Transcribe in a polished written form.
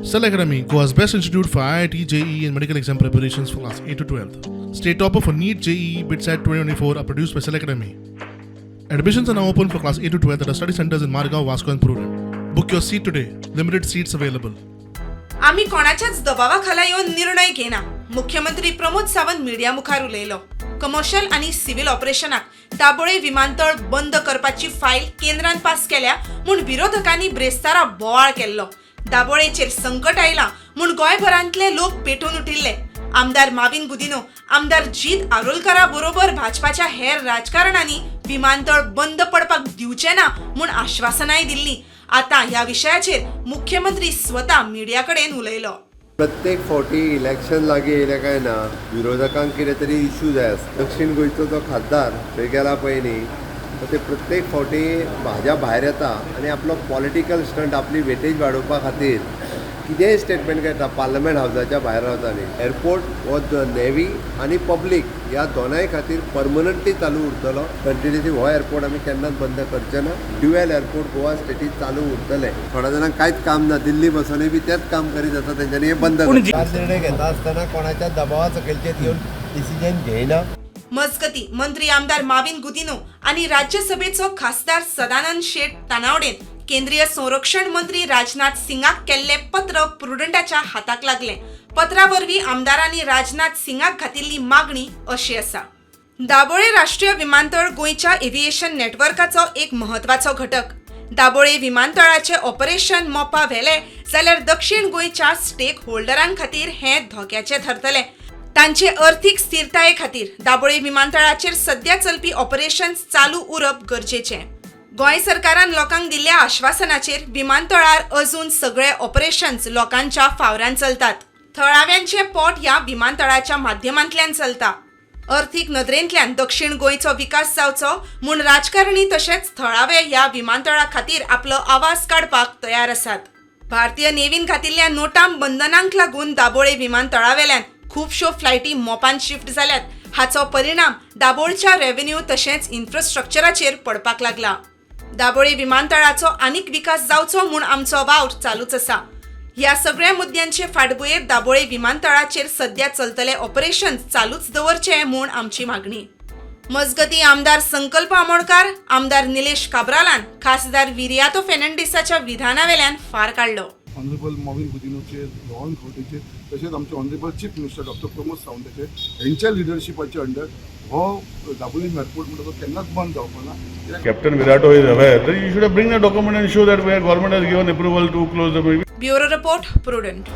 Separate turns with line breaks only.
Cell Academy, Goa's best institute for IIT, JEE and medical exam preparations for class 8 to 12th. State topper for NEET, JEE, BITSAT 2024 are produced by Cell Academy. Admissions are now open for class 8 to 12th at our study centers in Margao, Vasco and Prudent. Book your seat today. Limited seats available.
आम्ही कोणाच्याच दबावाखाला येऊन निर्णय घेना. मुख्यमंत्री Pramod Sawant media मुखार उलयलो. Commercial आणि civil ऑपरेशनाक Dabole विमानतळ बंद करपाची फायल केंद्रान पास केल्या म्हूण विरोधकांनी ब्रेस्तारा बोवाळ केल्लो. दाबोळेचेर संकट आयला म्हूण गोंयभरांतले लोक पेटून उठिल्ले. आमदार माविन गुदिनो, आमदार जीत आरोलकरा बरोबर भाजपाच्या हेर राजकारण्यांनी विमानतळ बंद पडपाक दिवचे ना म्हूण आश्वासनाय दिल्ली. आता ह्या विशयाचेर मुख्यमंत्री स्वता मीडिया कडेन उलयलो.
प्रत्येक फावटी इलेक्शन लागीं येयलें काय ना, विरोधकांक कितें तरी इश्यू जाय आसता. दक्षिण गोंयचो जो खासदार थंय गेला पळय न्ही, ते प्रत्येक फावटी भाज्या भायर येता आनी आपलो पॉलिटिकल स्टंट, आपली वेटेज वाडोवपा खातीर कितेंय स्टेटमेंट घेता. पार्लमेंट हावसाच्या भायर रावता न्ही. एअरपोर्ट हो नेव्ही आनी पब्लीक ह्या दोनांय खातीर परमनंटली चालू उरतलो. कंटिन्युअसली हो एअरपोर्ट आमी केन्नाच बंद करचे ना. ड्युएल एअरपोर्ट गोवा स्टेटीत चालू उरतले. थोड्या जाणांक कांयच काम ना, दिल्ली बसूनय बी तेच काम करीत आसा, तेंच्यांनी हे बंद करता. निर्णय घेता आसतना कोणाच्या दबावा सकयलचेर येवन डिसिजन घेयना.
मजगती मंत्री आमदार माविन गुदिनो आणि राज्यसभेचो खासदार सदानंद शेठ तानावडेन केंद्रीय संरक्षण मंत्री राजनाथ सिंगाक केल्ले पत्र प्रुडंटाच्या हाताक लागले. पत्रा वरवीं आमदारांनी राजनाथ सिंगाक घातिल्ली मागणी अशी आसा. दाबोळे राष्ट्रीय विमानतळ गोंयच्या एव्हिएशन नेटवर्काचो एक म्हत्वाचो घटक. दाबोळे विमानतळाचे ऑपरेशन मोपा व्हेले जाल्यार दक्षिण गोंयच्या स्टेक होल्डरां खातीर हे धोक्याचे ठरतले. तांचे अर्थीक स्थिरताये खातीर दाबोळे विमानतळाचेर सध्या चलपी ऑपरेशन्स चालू उरप गरजेचे. गोंय सरकारान लोकांक दिल्ल्या आश्वासनाचेर विमानतळार अजून सगळे ऑपरेशन्स लोकांच्या फावरान चलतात. थळाव्यांचे पोट ह्या विमानतळाच्या माध्यमांतल्यान चलता. अर्थीक नदरेंतल्यान दक्षिण गोंयचो विकास जावचो म्हूण राजकारणी तशेंच थळावे ह्या विमानतळा खातीर आपलो आवाज काडपाक तयार आसात. भारतीय नेव्हीन घातिल्ल्या नोटां बंधनांक लागून दाबोळे विमानतळावेल्यान खूबश्यो फ्लायटी मोपान शिफ्ट जाल्यात. हाचो परिणाम दाबोळच्या रेव्हेन्यू तशेंच इन्फ्रास्ट्रक्चराचेर पडपाक लागला. दाबोळे विमानतळाचो आनीक विकास जावचो म्हूण आमचो वावर चालूच आसा. ह्या सगळ्या मुद्द्यांचे फाटभुंयेर दाबोळे विमानतळाचेर सध्या चलतले ऑपरेशन चालूच दवरचे म्हूण आमची मागणी. मजगती आमदार संकल्प आमोणकार, आमदार निलेश काब्रालान खासदार विरियातो फेर्नांडिसाच्या विधानावेल्यान फार काढलो.
ऑनरेबल मॉविन गुदिनोचे, रोहन खौंटेचे, तसेच आमचे honourable chief minister doctor Pramod सावंताचे यांच्या लिडरशिपाच्या अंडर हो दाबोलिम एअरपोर्ट म्हणतो केन्नाच बंद जावपाना.
Captain Viriato is aware that you should have bring the document and show that where government has given approval to close the.
Bureau report, prudent.